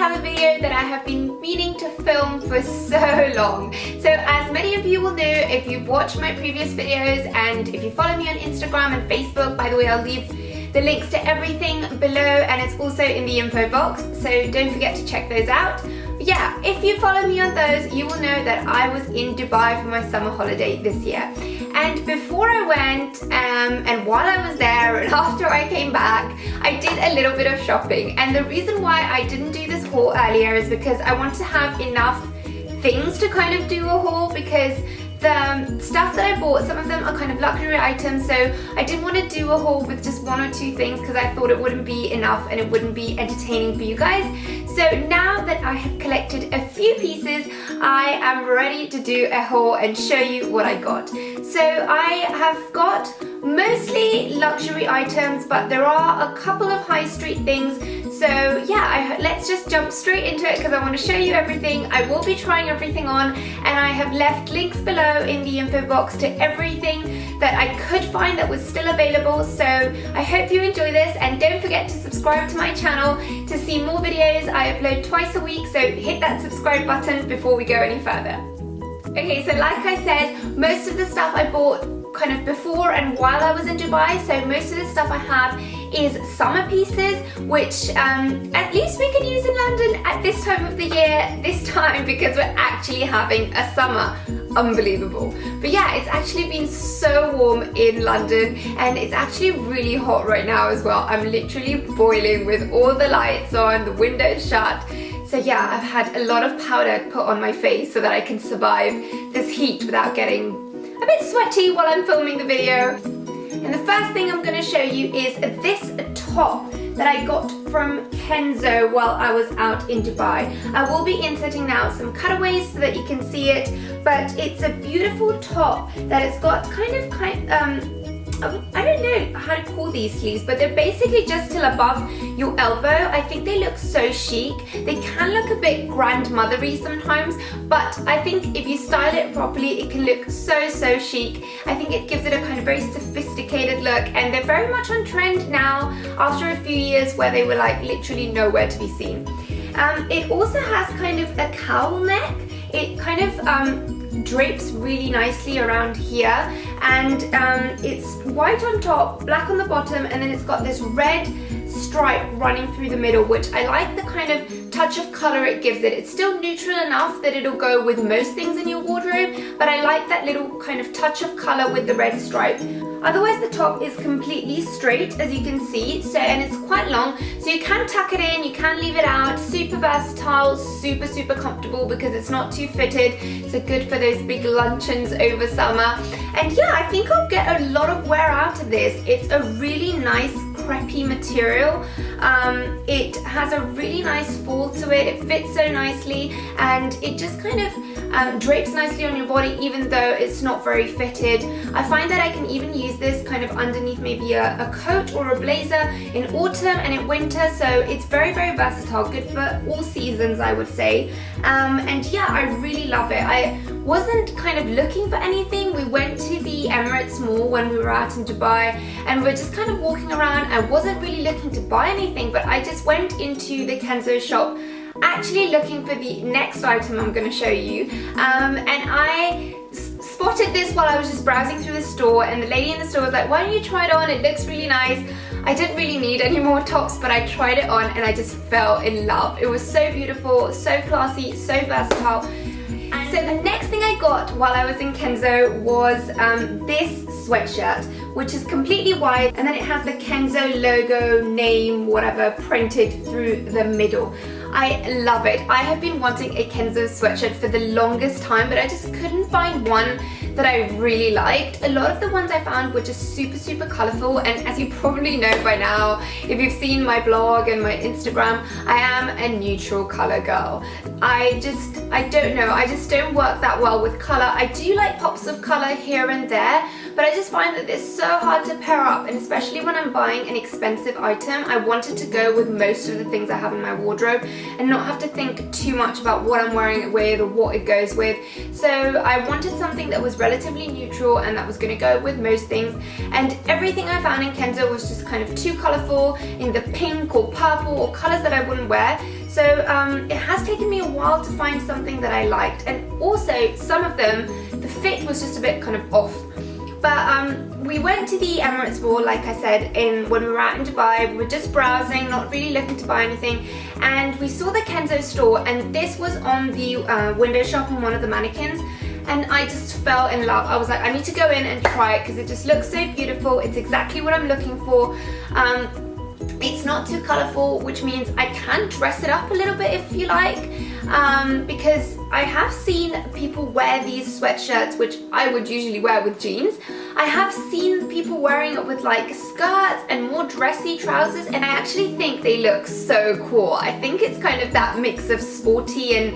have a video that I have been meaning to film for so long. So as many of you will know if you've watched my previous videos and if you follow me on Instagram and Facebook, by the way, I'll leave the links to everything below and it's also in the info box, so don't forget to check those out. But yeah, if you follow me on those, you will know that I was in Dubai for my summer holiday this year. And before I went, and while I was there and after I came back, I did a little bit of shopping. And the reason why I didn't do this haul earlier is because I wanted to have enough things to kind of do a haul, because the stuff that I bought, some of them are kind of luxury items, so I didn't want to do a haul with just one or two things because I thought it wouldn't be enough and it wouldn't be entertaining for you guys. So now that I have collected a few pieces, I am ready to do a haul and show you what I got. So I have got mostly luxury items, but there are a couple of high street things. So yeah, let's just jump straight into it because I want to show you everything. I will be trying everything on and I have left links below in the info box to everything that I could find that was still available. So I hope you enjoy this and don't forget to subscribe to my channel to see more videos. I upload twice a week, so hit that subscribe button before we go any further. Okay, so like I said, most of the stuff I bought kind of before and while I was in Dubai, so most of the stuff I have is summer pieces, which at least we can use in London at this time of the year, this time, because we're actually having a summer. Unbelievable. But yeah, it's actually been so warm in London and it's actually really hot right now as well. I'm literally boiling with all the lights on, the windows shut. So yeah, I've had a lot of powder put on my face so that I can survive this heat without getting a bit sweaty while I'm filming the video. And the first thing I'm going to show you is this top that I got from Kenzo while I was out in Dubai. I will be inserting now some cutaways so that you can see it, but it's a beautiful top that it's got I don't know how to call these sleeves, but they're basically just till above your elbow. I think they look so chic. They can look a bit grandmothery sometimes, but I think if you style it properly, it can look so chic. I think it gives it a kind of very sophisticated look, and they're very much on trend now after a few years where they were like literally nowhere to be seen. It also has kind of a cowl neck. It kind of drapes really nicely around here, and it's white on top, black on the bottom, and then it's got this red stripe running through the middle, which I like the kind of touch of color it gives it. It's still neutral enough that it'll go with most things in your wardrobe, but I like that little kind of touch of color with the red stripe. Otherwise the top is completely straight, as you can see, and it's quite long, so you can tuck it in, you can leave it out. Super versatile, super comfortable because it's not too fitted, so good for those big luncheons over summer. And yeah, I think I'll get a lot of wear out of this. It's a really nice crepey material. It has a really nice fall to it. It fits so nicely and it just kind of drapes nicely on your body even though it's not very fitted. I find that I can even use this kind of underneath maybe a coat or a blazer in autumn and in winter, so it's very versatile, good for all seasons I would say. And yeah, I really love it. I wasn't kind of looking for anything. We went to the Emirates Mall when we were out in Dubai and we're just kind of walking around. I wasn't really looking to buy anything, but I just went into the Kenzo shop actually looking for the next item I'm going to show you, and I spotted this while I was just browsing through the store, and the lady in the store was like, why don't you try it on, it looks really nice. I didn't really need any more tops, but I tried it on and I just fell in love. It was so beautiful, so classy, so versatile. And so the next thing I got while I was in Kenzo was this sweatshirt, which is completely white, and then it has the Kenzo logo, name, whatever, printed through the middle. I love it. I have been wanting a Kenzo sweatshirt for the longest time, but I just couldn't find one that I really liked. A lot of the ones I found were just super colourful, and as you probably know by now, if you've seen my blog and my Instagram, I am a neutral colour girl. I don't know, I just don't work that well with colour. I do like pops of colour here and there, but I just find that it's so hard to pair up, and especially when I'm buying an expensive item, I wanted to go with most of the things I have in my wardrobe and not have to think too much about what I'm wearing it with or what it goes with. So I wanted something that was relatively neutral and that was going to go with most things. And everything I found in Kenzo was just kind of too colourful, in the pink or purple or colours that I wouldn't wear. So it has taken me a while to find something that I liked, and also some of them, the fit was just a bit kind of off. But we went to the Emirates Mall, like I said, when we were out in Dubai. We were just browsing, not really looking to buy anything, and we saw the Kenzo store, and this was on the window shop on one of the mannequins, and I just fell in love. I was like, I need to go in and try it because it just looks so beautiful. It's exactly what I'm looking for. It's not too colourful, which means I can dress it up a little bit if you like, because I have seen people wear these sweatshirts, which I would usually wear with jeans. I have seen people wearing it with like skirts and more dressy trousers, and I actually think they look so cool. I think it's kind of that mix of sporty and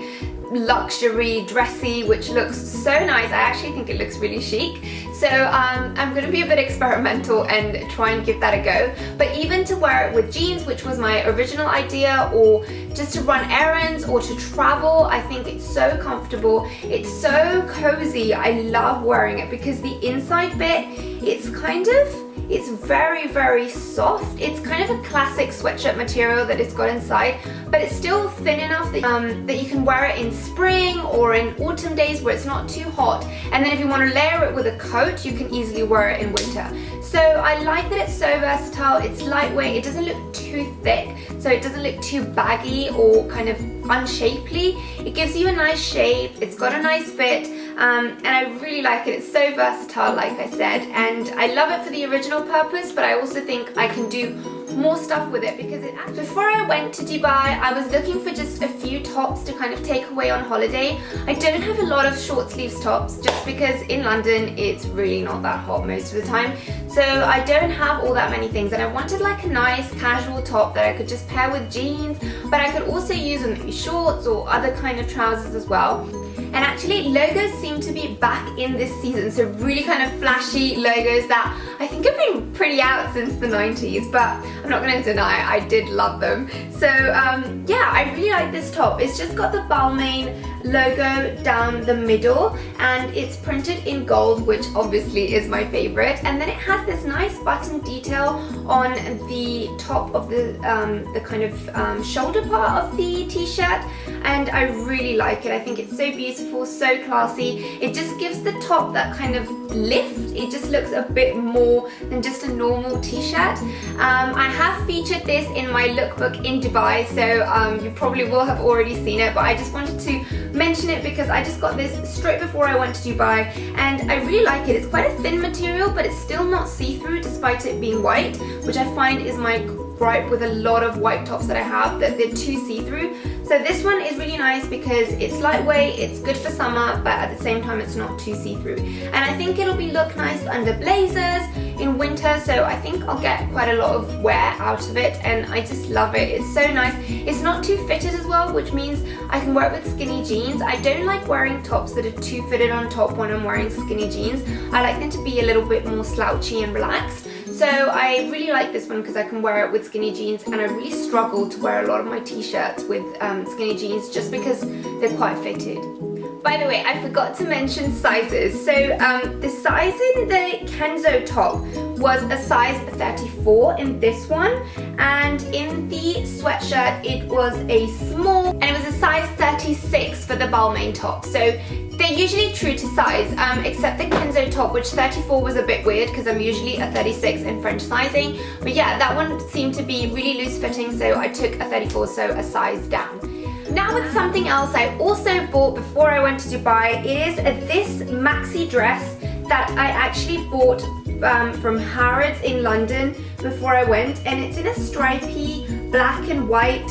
luxury dressy, which looks so nice. I actually think it looks really chic. So I'm going to be a bit experimental and try and give that a go. But even to wear it with jeans, which was my original idea, or just to run errands or to travel, I think it's so comfortable. It's so cozy. I love wearing it because the inside bit, it's very, very soft. It's kind of a classic sweatshirt material that it's got inside, but it's still thin enough that you can wear it in spring or in autumn days where it's not too hot. And then if you want to layer it with a coat, you can easily wear it in winter. So I like that it's so versatile. It's lightweight. It doesn't look too thick, so it doesn't look too baggy or kind of unshapely. It gives you a nice shape. It's got a nice fit, and I really like it. It's so versatile, like I said, and I love it for the original purpose, but I also think I can do more stuff with it because it actually, before I went to Dubai, I was looking for just a few tops to kind of take away on holiday. I don't have a lot of short sleeves tops just because in London it's really not that hot most of the time, so I don't have all that many things, and I wanted like a nice casual top that I could just pair with jeans, but I could also use with maybe shorts or other kind of trousers as well. And actually logos seem to be back in this season, so really kind of flashy logos that I think have been pretty out since the 90s, but I'm not going to deny I did love them. So yeah, I really like this top. It's just got the Balmain logo down the middle and it's printed in gold, which obviously is my favorite, and then it has this nice button detail on the top of the kind of shoulder part of the t-shirt, and I really like it. I think it's so beautiful, so classy. It just gives the top that kind of lift. It just looks a bit more than just a normal t-shirt. I have featured this in my lookbook in Dubai, so you probably will have already seen it, but I just wanted to mention it because I just got this straight before I went to Dubai and I really like it. It's quite a thin material, but it's still not see-through despite it being white, which I find is my gripe with a lot of white tops that I have, that they're too see-through. So this one is really nice because it's lightweight, it's good for summer, but at the same time it's not too see-through. And I think it'll look nice under blazers in winter, so I think I'll get quite a lot of wear out of it, and I just love it. It's so nice. It's not too fitted as well, which means I can wear it with skinny jeans. I don't like wearing tops that are too fitted on top when I'm wearing skinny jeans. I like them to be a little bit more slouchy and relaxed. So I really like this one because I can wear it with skinny jeans, and I really struggle to wear a lot of my t-shirts with skinny jeans just because they're quite fitted. By the way, I forgot to mention sizes. So the size in the Kenzo top was a size 34 in this one, and in the sweatshirt it was a small, and it was a size 36 for the Balmain top. So they're usually true to size, except the Kenzo top, which 34 was a bit weird because I'm usually a 36 in French sizing. But yeah, that one seemed to be really loose fitting, so I took a 34, so a size down. Now with something else I also bought before I went to Dubai, it is this maxi dress that I actually bought from Harrods in London before I went, and it's in a stripy black and white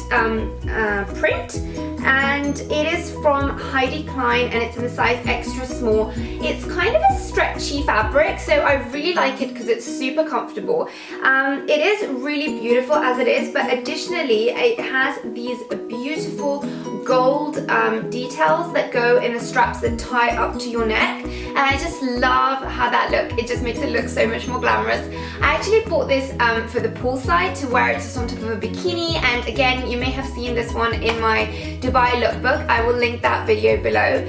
print, and it is from Heidi Klein, and it's in the size extra small. It's kind of a stretchy fabric, so I really like it because it's super comfortable. It is really beautiful as it is, but additionally it has these beautiful gold details that go in the straps that tie up to your neck, and I just love how that look. It just makes it look so much more glamorous. I actually bought this for the poolside to wear it just on top of a bikini, and again, you may have seen this one in my Dubai lookbook. I will link that video below.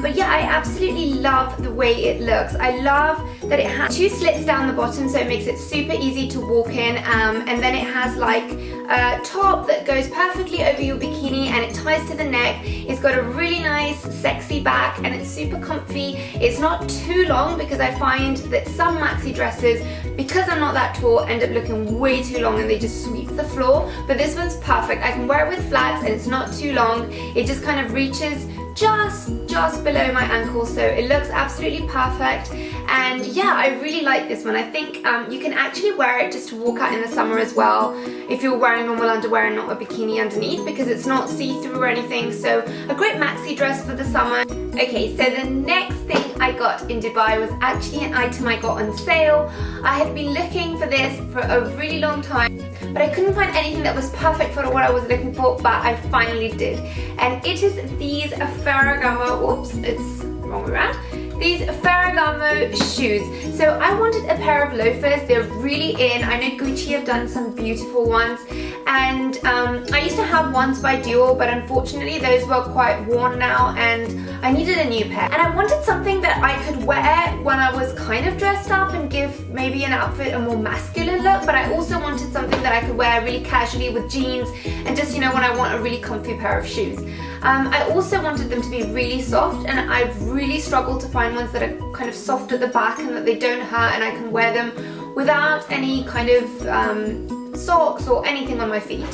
But yeah, I absolutely love the way it looks. I love that it has 2 slits down the bottom, so it makes it super easy to walk in, and then it has like a top that goes perfectly over your bikini and it ties to the neck. It's got a really nice sexy back and it's super comfy. It's not too long because I find that some maxi dresses, because I'm not that tall, end up looking way too long and they just sweep the floor, but this one's perfect. I can wear it with flats and it's not too long. It just kind of reaches just below my ankle, so it looks absolutely perfect. And yeah, I really like this one. I think you can actually wear it just to walk out in the summer as well if you're wearing normal underwear and not a bikini underneath, because it's not see-through or anything. So a great maxi dress for the summer. Okay, so the next thing I got in Dubai was actually an item I got on sale. I had been looking for this for a really long time, but I couldn't find anything that was perfect for what I was looking for, but I finally did. And it is these Ferragamo, oops, it's wrong way around. These Ferragamo shoes. So I wanted a pair of loafers. They're really in. I know Gucci have done some beautiful ones, and I used to have ones by Dior, but unfortunately those were quite worn now and I needed a new pair. And I wanted something that I could wear when I was kind of dressed up and give maybe an outfit a more masculine look, but I also wanted something that I could wear really casually with jeans and just, you know, when I want a really comfy pair of shoes. I also wanted them to be really soft, and I've really struggled to find ones that are kind of soft at the back and that they don't hurt and I can wear them without any kind of socks or anything on my feet.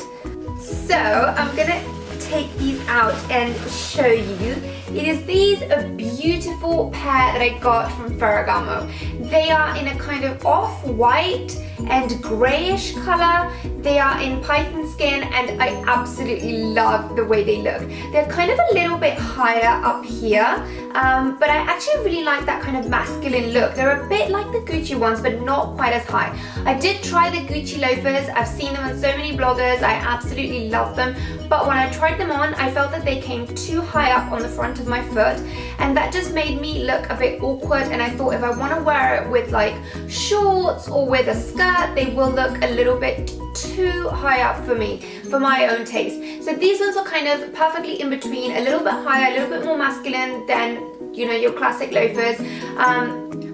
So I'm gonna take these out and show you. It is these a beautiful pair that I got from Ferragamo. They are in a kind of off-white and greyish colour. They are in python skin and I absolutely love the way they look. They're kind of a little bit higher up here, but I actually really like that kind of masculine look. They're a bit like the Gucci ones, but not quite as high. I did try the Gucci loafers. I've seen them on so many bloggers. I absolutely love them, but when I tried them on, I felt that they came too high up on the front of my foot, and that just made me look a bit awkward, and I thought if I want to wear it with like shorts or with a skirt, they will look a little bit too high up for me, for my own taste. So these ones are kind of perfectly in between, a little bit higher, a little bit more masculine than, you know, your classic loafers,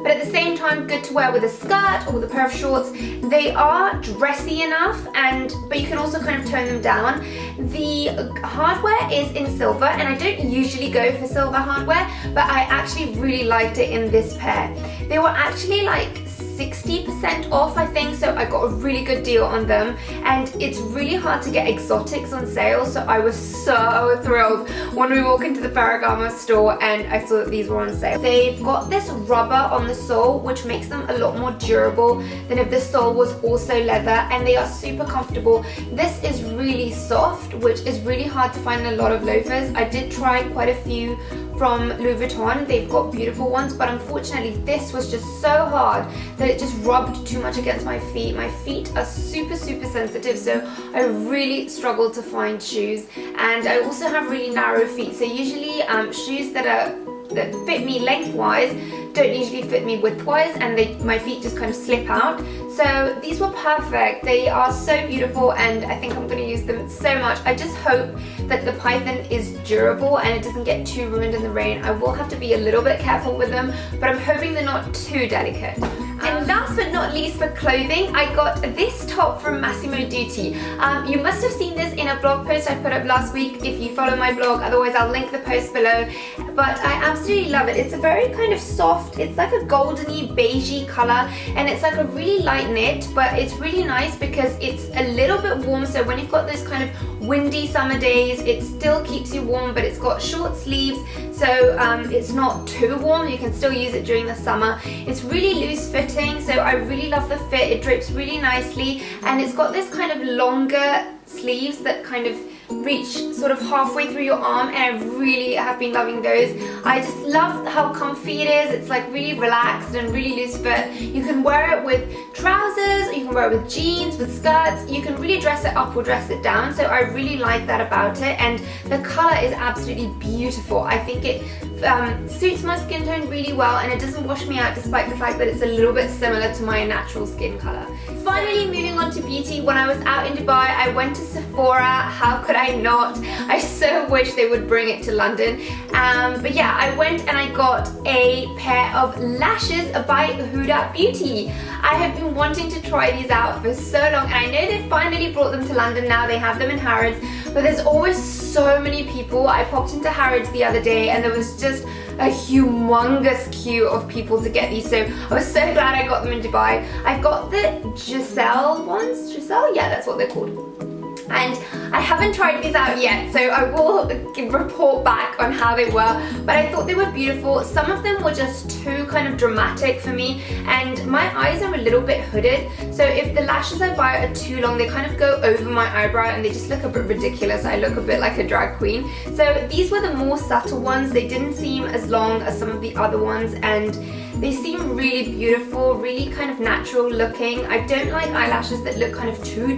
but at the same time good to wear with a skirt or with a pair of shorts. They are dressy enough, but you can also kind of tone them down. The hardware is in silver, and I don't usually go for silver hardware, but I actually really liked it in this pair. They were actually like 60% off, I think, so I got a really good deal on them, and it's really hard to get exotics on sale, so I was so thrilled when we walked into the Ferragamo store and I saw that these were on sale. They've got this rubber on the sole, which makes them a lot more durable than if the sole was also leather, and they are super comfortable. This is really soft, which is really hard to find in a lot of loafers. I did try quite a few from Louis Vuitton. They've got beautiful ones, but unfortunately this was just so hard that it just rubbed too much against my feet. My feet are super sensitive, so I really struggled to find shoes, and I also have really narrow feet, so usually shoes that fit me lengthwise don't usually fit me widthwise, and my feet just kind of slip out. So these were perfect. They are so beautiful, and I think I'm going to use them so much. I just hope that the python is durable and it doesn't get too ruined in the rain. I will have to be a little bit careful with them, but I'm hoping they're not too delicate. And last but not least for clothing, I got this top from Massimo Dutti. You must have seen this in a blog post I put up last week if you follow my blog, otherwise I'll link the post below. But I absolutely love it. It's a very kind of soft, it's like a goldeny beigey colour, and it's like a really light knit, but it's really nice because it's a little bit warm, so when you've got those kind of windy summer days, it still keeps you warm, but it's got short sleeves, so it's not too warm. You can still use it during the summer. It's really loose fitting, so I really love the fit. It drapes really nicely, and it's got this kind of longer sleeves that kind of reach sort of halfway through your arm, and I really have been loving those. I just love how comfy it is. It's like really relaxed and really loose fit. You can wear it with trousers, or you can wear it with jeans, with skirts. You can really dress it up or dress it down, so I really like that about it, and the color is absolutely beautiful. I think it suits my skin tone really well, and it doesn't wash me out despite the fact that it's a little bit similar to my natural skin color. Finally, moving on to beauty, when I was out in Dubai, I went to Sephora. How could I not? I so wish they would bring it to London. But yeah, I went and I got a pair of lashes by Huda Beauty. I have been wanting to try these out for so long, and I know they've finally brought them to London now. They have them in Harrods, but there's always so many people. I popped into Harrods the other day and there was just a humongous queue of people to get these, so I was so glad I got them in Dubai. I got the Giselle ones. Giselle? Yeah, that's what they're called. And I haven't tried these out yet, so I will report back on how they were, but I thought they were beautiful. Some of them were just too kind of dramatic for me, and my eyes are a little bit hooded, so if the lashes I buy are too long, they kind of go over my eyebrow and they just look a bit ridiculous. I look a bit like a drag queen. So these were the more subtle ones. They didn't seem as long as some of the other ones, and they seem really beautiful, really kind of natural looking. I don't like eyelashes that look kind of too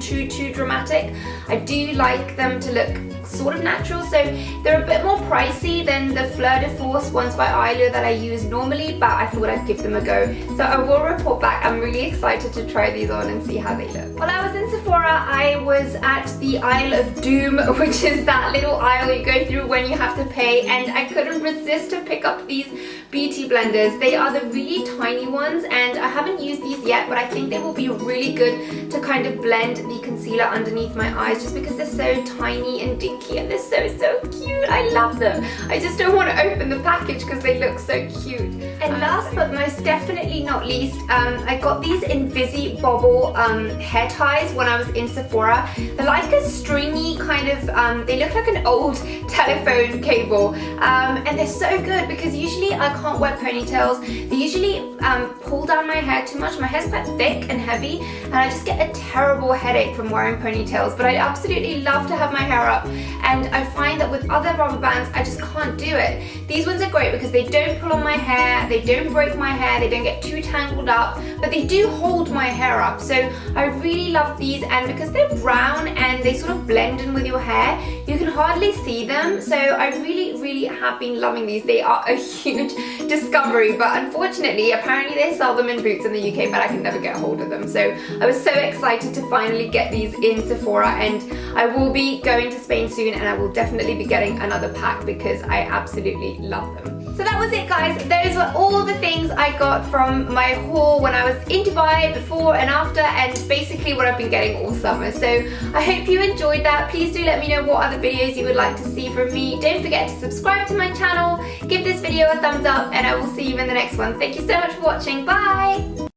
dramatic. I do like them to look sort of natural, so they're a bit more pricey than the Fleur de Force ones by Eyelure that I use normally, but I thought I'd give them a go. So I will report back. I'm really excited to try these on and see how they look. While I was in Sephora, I was at the Aisle of Doom, which is that little aisle you go through when you have to pay, and I couldn't resist to pick up these beauty blenders. They are the really tiny ones, and I haven't used these yet, but I think they will be really good to kind of blend the concealer underneath my eyes, just because they're so tiny and dinky and they're so cute. I love them. I just don't want to open the package because they look so cute. And last but most definitely not least, I got these Invisibobble hair ties when I was in Sephora. They're like a stringy kind of, they look like an old telephone cable, and they're so good because usually I can't wear ponytails. They usually pull down my hair too much. My hair's quite thick and heavy, and I just get a terrible headache from wearing ponytails, but I absolutely love to have my hair up, and I find that with other rubber bands I just can't do it. These ones are great because they don't pull on my hair, they don't break my hair, they don't get too tangled up, but they do hold my hair up, so I really love these. And because they're brown and they sort of blend in with your hair, you can hardly see them, so I really have been loving these. They are a huge discovery, but unfortunately apparently they sell them in Boots in the UK, but I can never get a hold of them, so I was so excited to finally get these in Sephora, and I will be going to Spain soon, and I will definitely be getting another pack because I absolutely love them. So that was it, guys. Those were all the things I got from my haul when I was in Dubai, before and after, and basically what I've been getting all summer. So I hope you enjoyed that. Please do let me know what other videos you would like to see from me. Don't forget to subscribe to my channel, give this video a thumbs up, and I will see you in the next one. Thank you so much for watching. Bye!